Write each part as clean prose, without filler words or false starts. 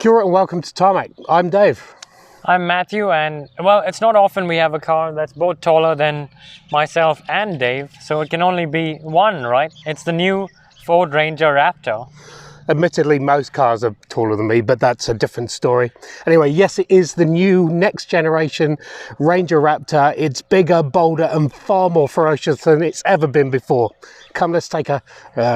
Kia ora and welcome to Tarmac. I'm Dave. I'm Matthew, and well, it's not often we have a car that's both taller than myself and Dave, so it can only be one, right? It's the new Ford Ranger Raptor. Admittedly, most cars are taller than me, but that's a different story. Anyway, yes, it is the new next generation Ranger Raptor. It's bigger, bolder, and far more ferocious than it's ever been before. Come, let's take a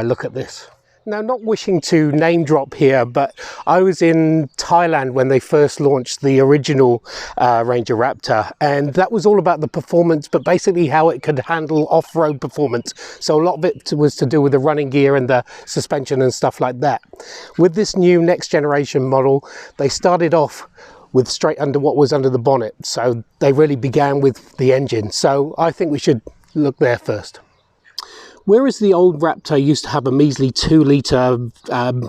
look at this. Now, not wishing to name drop here, but I was in Thailand when they first launched the original Ranger Raptor, and that was all about the performance, but basically how it could handle off-road performance. So a lot of it was to do with the running gear and the suspension and stuff like that. With this new next generation model, they started off with straight under what was under the bonnet. So they really began with the engine. So I think we should look there first. Whereas the old Raptor used to have a measly 2-litre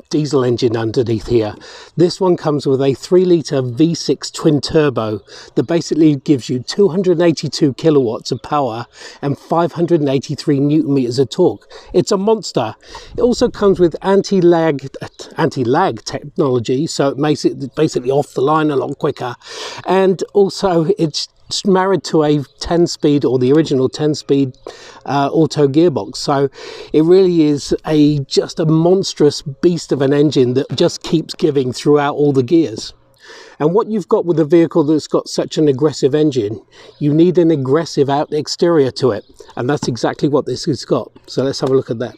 diesel engine underneath here, this one comes with a 3-litre V6 twin turbo that basically gives you 282 kilowatts of power and 583 newton meters of torque. It's a monster. It also comes with anti-lag technology, so it makes it basically off the line a lot quicker, and also it's married to a 10-speed, or the original 10-speed auto gearbox. So it really is just a monstrous beast of an engine that just keeps giving throughout all the gears. And what you've got with a vehicle that's got such an aggressive engine, you need an aggressive out exterior to it, and that's exactly what this has got. So let's have a look at that.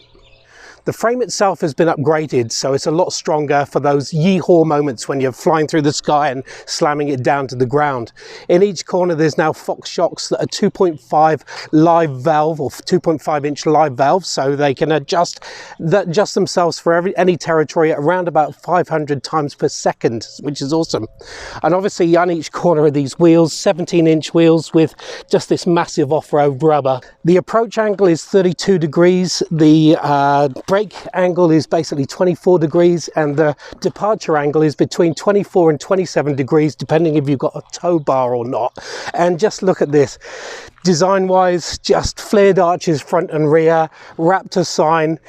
The frame itself has been upgraded, so it's a lot stronger for those yee-haw moments when you're flying through the sky and slamming it down to the ground. In each corner there's now Fox shocks that are 2.5 live valve, or 2.5 inch live valves, so they can adjust themselves for any territory at around about 500 times per second, which is awesome. And obviously on each corner of these wheels, 17-inch wheels with just this massive off-road rubber. The approach angle is 32 degrees, the brake angle is basically 24 degrees, and the departure angle is between 24 and 27 degrees, depending if you've got a tow bar or not. And just look at this. Design wise, just flared arches front and rear, Raptor sign.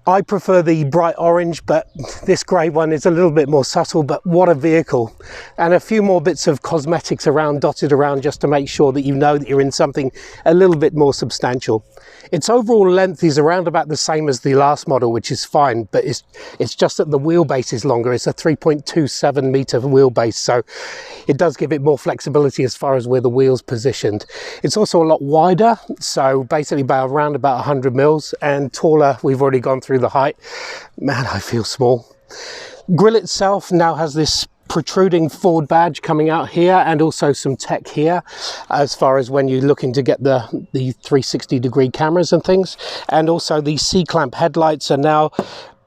I prefer the bright orange, but this grey one is a little bit more subtle, but what a vehicle. And a few more bits of cosmetics dotted around just to make sure that you know that you're in something a little bit more substantial. Its overall length is around about the same as the last model, which is fine, but it's just that the wheelbase is longer. It's a 3.27 metre wheelbase, so it does give it more flexibility as far as where the wheel's positioned. It's also a lot wider, so basically around about 100 mils, and taller. We've already gone through the height. Man, I feel small. Grille itself now has this protruding Ford badge coming out here, and also some tech here as far as when you're looking to get the 360 degree cameras and things. And also the C-clamp headlights are now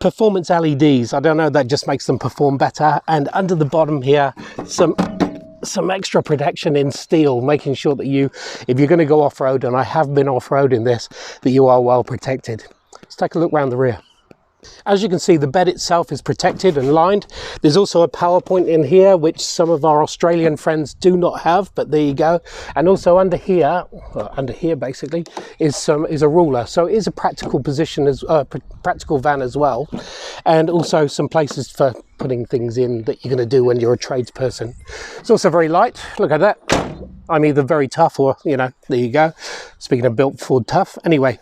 performance LEDs. I don't know, that just makes them perform better. And under the bottom here, some extra protection in steel, making sure that if you're going to go off-road, and I have been off-road in this, that you are well protected. Let's take a look around the rear. As you can see, the bed itself is protected and lined. There's also a power point in here, which some of our Australian friends do not have, but there you go. And also under here basically, is a ruler. So it is a practical position, practical van as well. And also some places for putting things in that you're going to do when you're a tradesperson. It's also very light. Look at that. I'm either very tough or, there you go. Speaking of built Ford tough. Anyway.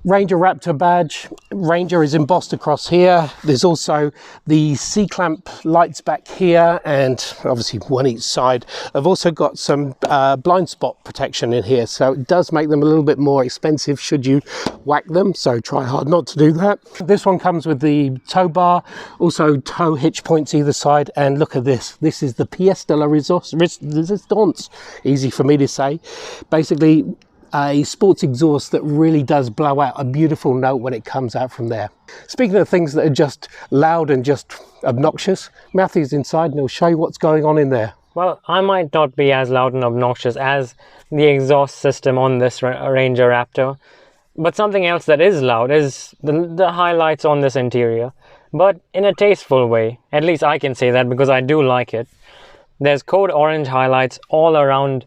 Ranger Raptor badge. Ranger is embossed across here. There's also the C-clamp lights back here, and obviously one each side. I've also got some blind spot protection in here, so it does make them a little bit more expensive should you whack them, so try hard not to do that. This one comes with the tow bar, also tow hitch points either side, and look at this. This is the pièce de la résistance. Easy for me to say. Basically, a sports exhaust that really does blow out a beautiful note when it comes out from there. Speaking of things that are just loud and just obnoxious, Matthew's inside and he'll show you what's going on in there. Well, I might not be as loud and obnoxious as the exhaust system on this Ranger Raptor, but something else that is loud is the highlights on this interior, but in a tasteful way. At least I can say that because I do like it. There's code orange highlights all around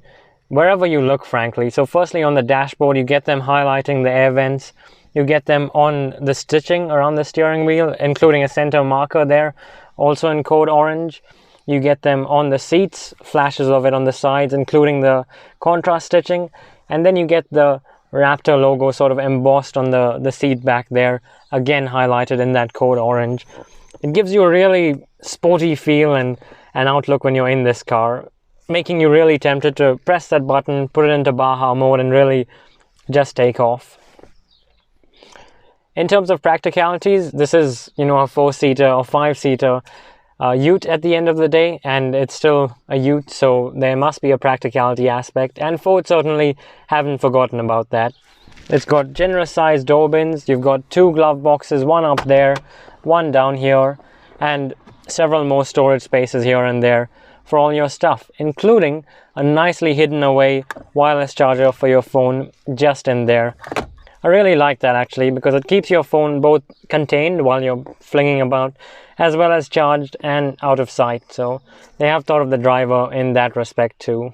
wherever you look, frankly. So firstly, on the dashboard, you get them highlighting the air vents. You get them on the stitching around the steering wheel, including a center marker there also in code orange. You get them on the seats, flashes of it on the sides, including the contrast stitching. And then you get the Raptor logo sort of embossed on the seat back there, again highlighted in that code orange. It gives you a really sporty feel and an outlook when you're in this car, making you really tempted to press that button, put it into Baja mode, and really just take off. In terms of practicalities, this is, a 4-seater or 5-seater ute at the end of the day, and it's still a ute, so there must be a practicality aspect, and Ford certainly haven't forgotten about that. It's got generous sized door bins. You've got 2 glove boxes, one up there, one down here, and several more storage spaces here and there for all your stuff, including a nicely hidden away wireless charger for your phone just in there. I really like that actually, because it keeps your phone both contained while you're flinging about, as well as charged and out of sight. So they have thought of the driver in that respect too.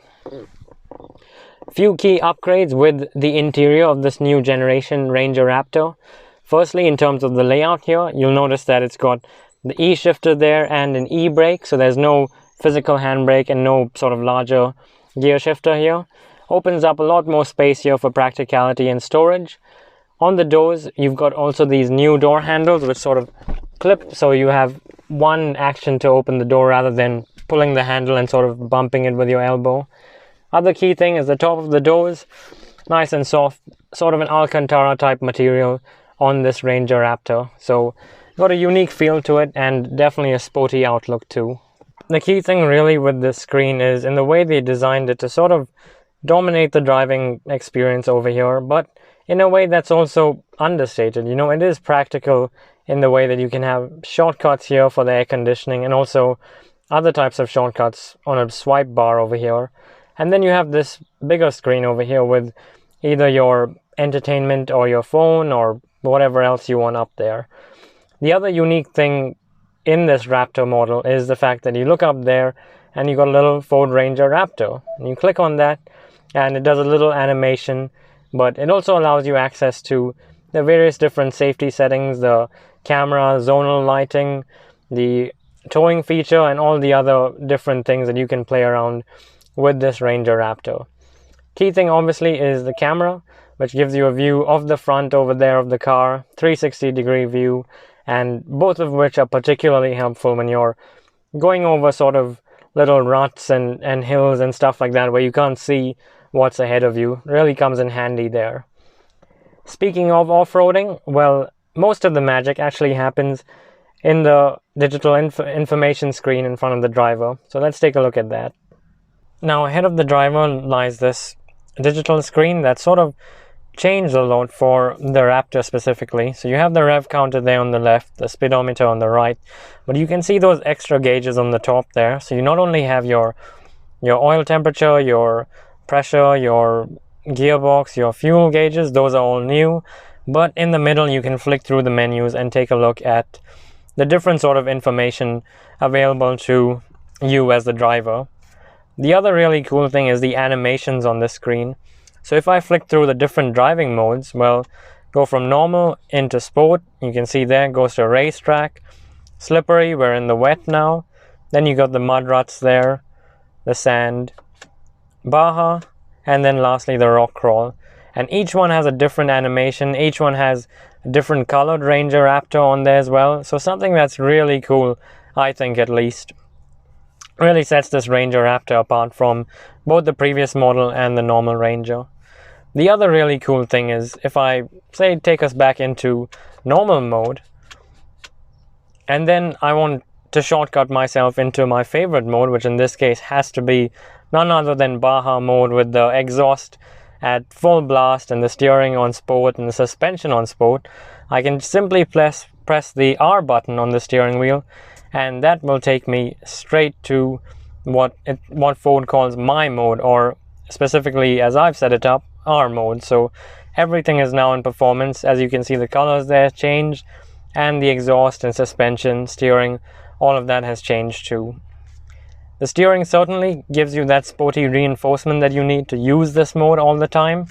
Few key upgrades with the interior of this new generation Ranger Raptor. Firstly, in terms of the layout here, you'll notice that it's got the E-shifter there and an E-brake, so there's no physical handbrake and no sort of larger gear shifter here. Opens up a lot more space here for practicality and storage. On the doors, you've got also these new door handles which sort of clip, so you have one action to open the door rather than pulling the handle and sort of bumping it with your elbow. Other key thing is the top of the doors, nice and soft, sort of an Alcantara type material on this Ranger Raptor. So got a unique feel to it and definitely a sporty outlook too. The key thing really with this screen is in the way they designed it to sort of dominate the driving experience over here, but in a way that's also understated. It is practical in the way that you can have shortcuts here for the air conditioning and also other types of shortcuts on a swipe bar over here. And then you have this bigger screen over here with either your entertainment or your phone or whatever else you want up there. The other unique thing in this Raptor model is the fact that you look up there and you got a little Ford Ranger Raptor. And you click on that and it does a little animation, but it also allows you access to the various different safety settings, the camera, zonal lighting, the towing feature, and all the other different things that you can play around with this Ranger Raptor. Key thing obviously is the camera, which gives you a view of the front over there of the car, 360-degree view, and both of which are particularly helpful when you're going over sort of little ruts and hills and stuff like that where you can't see what's ahead of you. Really comes in handy there. Speaking of off-roading, well, most of the magic actually happens in the digital information screen in front of the driver. So let's take a look at that. Now ahead of the driver lies this digital screen that sort of changed a lot for the Raptor specifically. So you have the rev counter there on the left, the speedometer on the right, but you can see those extra gauges on the top there. So you not only have your oil temperature, your pressure, your gearbox, your fuel gauges, those are all new, but in the middle you can flick through the menus and take a look at the different sort of information available to you as the driver. The other really cool thing is the animations on the screen. So if I flick through the different driving modes, well, go from normal into sport, you can see there it goes to racetrack, slippery, we're in the wet now, then you got the mud ruts there, the sand, Baja, and then lastly the rock crawl. And each one has a different animation, each one has a different colored Ranger Raptor on there as well. So something that's really cool, I think at least, really sets this Ranger Raptor apart from both the previous model and the normal Ranger. The other really cool thing is if I say take us back into normal mode and then I want to shortcut myself into my favorite mode, which in this case has to be none other than Baja mode with the exhaust at full blast and the steering on sport and the suspension on sport, I can simply press the R button on the steering wheel and that will take me straight to what Ford calls my mode, or specifically as I've set it up, R mode. So everything is now in performance. As you can see, the colors there changed and the exhaust and suspension, steering, all of that has changed too. The steering certainly gives you that sporty reinforcement that you need to use this mode all the time.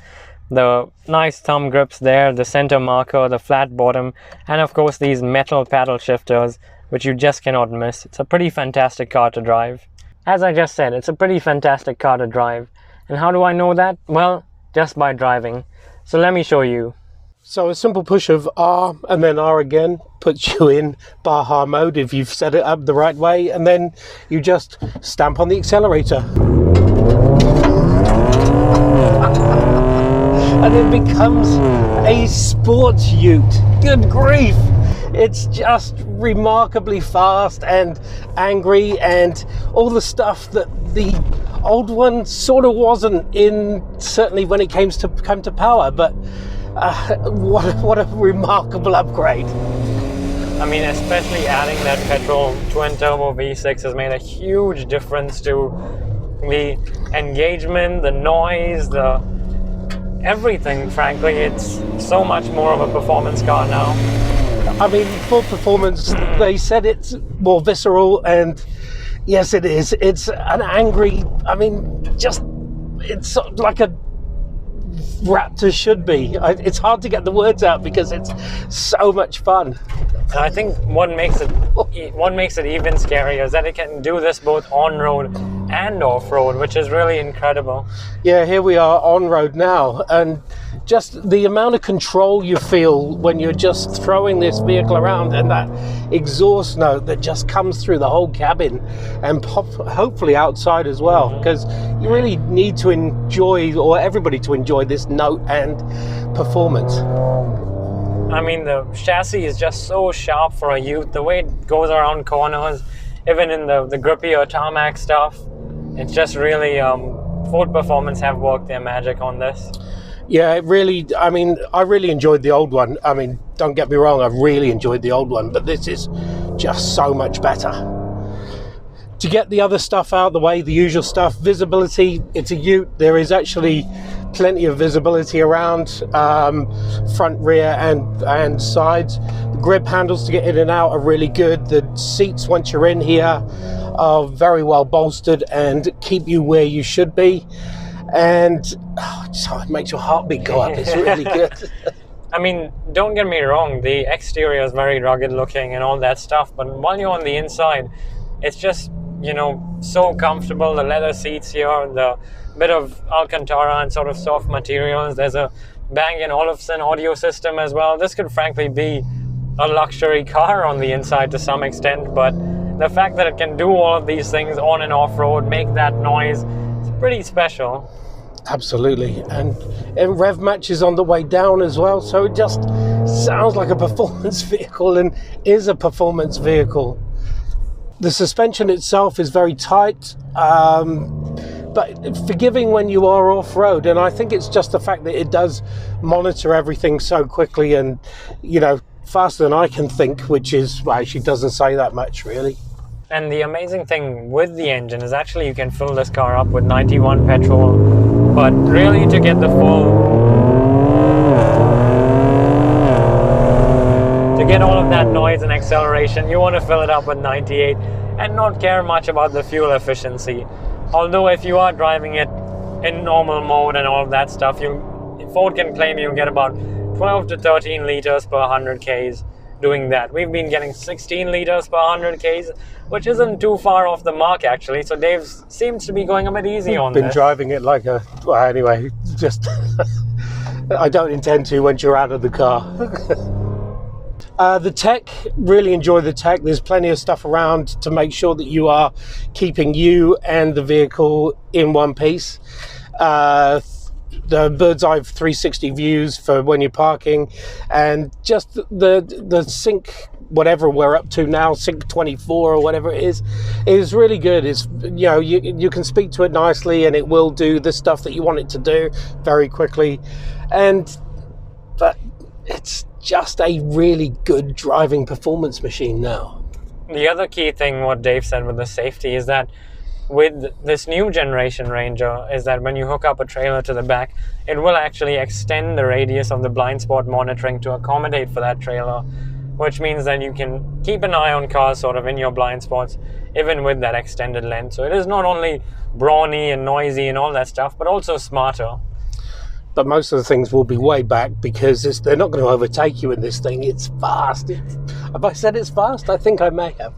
The nice thumb grips there, the center marker, the flat bottom, and of course these metal paddle shifters which you just cannot miss. It's a pretty fantastic car to drive. As I just said, it's a pretty fantastic car to drive. And how do I know that? Well, just by driving. So let me show you. So a simple push of R and then R again puts you in Baja mode if you've set it up the right way, and then you just stamp on the accelerator. And it becomes a sports ute. Good grief! It's just remarkably fast and angry and all the stuff that the old one sort of wasn't in, certainly when it came to power, but what a remarkable upgrade. I mean, especially adding that petrol twin turbo V6 has made a huge difference to the engagement, the noise, the everything. Frankly, it's so much more of a performance car now. I mean, for performance, they said it's more visceral, and yes, it is. It's an angry, I mean, just, it's like a Raptor should be. It's hard to get the words out because it's so much fun. And I think what makes it even scarier is that it can do this both on-road and off-road, which is really incredible. Yeah, here we are on-road now, and just the amount of control you feel when you're just throwing this vehicle around, and that exhaust note that just comes through the whole cabin and hopefully outside as well, because you really need to enjoy, or everybody to enjoy, this note and performance. I mean, the chassis is just so sharp for a ute. The way it goes around corners, even in the grippier tarmac stuff, it's just really, Ford Performance have worked their magic on this. Yeah, it really, I mean, I really enjoyed the old one. I mean, don't get me wrong, I really enjoyed the old one, but this is just so much better. To get the other stuff out of the way, the usual stuff, visibility, it's a ute. There is actually plenty of visibility around, front, rear and sides. The grip handles to get in and out are really good. The seats, once you're in here, are very well bolstered and keep you where you should be. And it makes your heartbeat go up. It's really good. I mean, don't get me wrong, the exterior is very rugged looking and all that stuff, but while you're on the inside, it's just, you know, so comfortable. The leather seats here, the bit of Alcantara and sort of soft materials. There's a Bang & Olufsen audio system as well. This could frankly be a luxury car on the inside to some extent, but the fact that it can do all of these things on and off-road, make that noise, it's pretty special. Absolutely, and rev matches on the way down as well, so it just sounds like a performance vehicle and is a performance vehicle. The suspension itself is very tight, but forgiving when you are off-road, and I think it's just the fact that it does monitor everything so quickly and, you know, faster than I can think, which is, well, actually doesn't say that much really. And the amazing thing with the engine is actually you can fill this car up with 91 petrol, but really to get the to get all of that noise and acceleration, you want to fill it up with 98 and not care much about the fuel efficiency. Although if you are driving it in normal mode and all of that stuff, Ford can claim you'll get about 12 to 13 liters per 100 Ks doing that. We've been getting 16 liters per 100 Ks, which isn't too far off the mark actually, so Dave seems to be going a bit easy on this. Been driving it like a, well anyway, just I don't intend to once you're out of the car. The tech, really enjoy the tech. There's plenty of stuff around to make sure that you are keeping you and the vehicle in one piece. The bird's eye 360 views for when you're parking, and just the sync, whatever we're up to now, sync 24 or whatever it is really good. It's, you know, you can speak to it nicely and it will do the stuff that you want it to do very quickly, but it's just a really good driving performance machine now. The other key thing what Dave said with the safety is that with this new generation Ranger is that when you hook up a trailer to the back, it will actually extend the radius of the blind spot monitoring to accommodate for that trailer, which means that you can keep an eye on cars sort of in your blind spots even with that extended length. So it is not only brawny and noisy and all that stuff, but also smarter. but most of the things will be way back because they're not going to overtake you in this thing. It's fast. Have I said it's fast? I think I may have.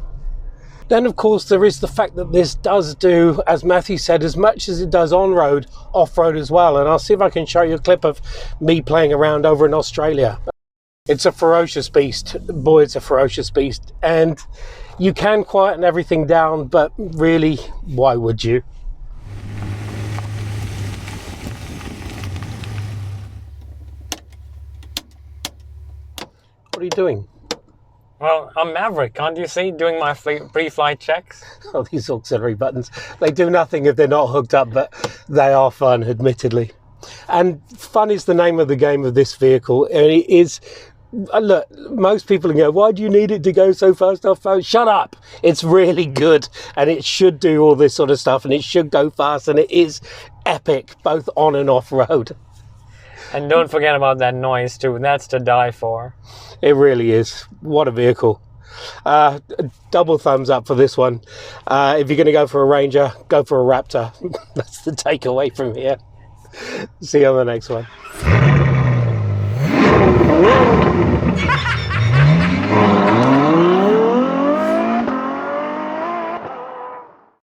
Then, of course, there is the fact that this does do, as Matthew said, as much as it does on-road, off-road as well. And I'll see if I can show you a clip of me playing around over in Australia. It's a ferocious beast. Boy, it's a ferocious beast. And you can quieten everything down, but really, why would you? What are you doing? Well, I'm Maverick, can't you see? Doing my pre-flight checks. Oh, these auxiliary buttons. They do nothing if they're not hooked up, but they are fun, admittedly. And fun is the name of the game of this vehicle. And it is... Look, most people go, why do you need it to go so fast off road? Shut up! It's really good, and it should do all this sort of stuff, and it should go fast, and it is epic, both on and off road. And don't forget about that noise too. That's to die for. It really is. What a vehicle. Double thumbs up for this one. If you're going to go for a Ranger, go for a Raptor. That's the takeaway from here. See you on the next one.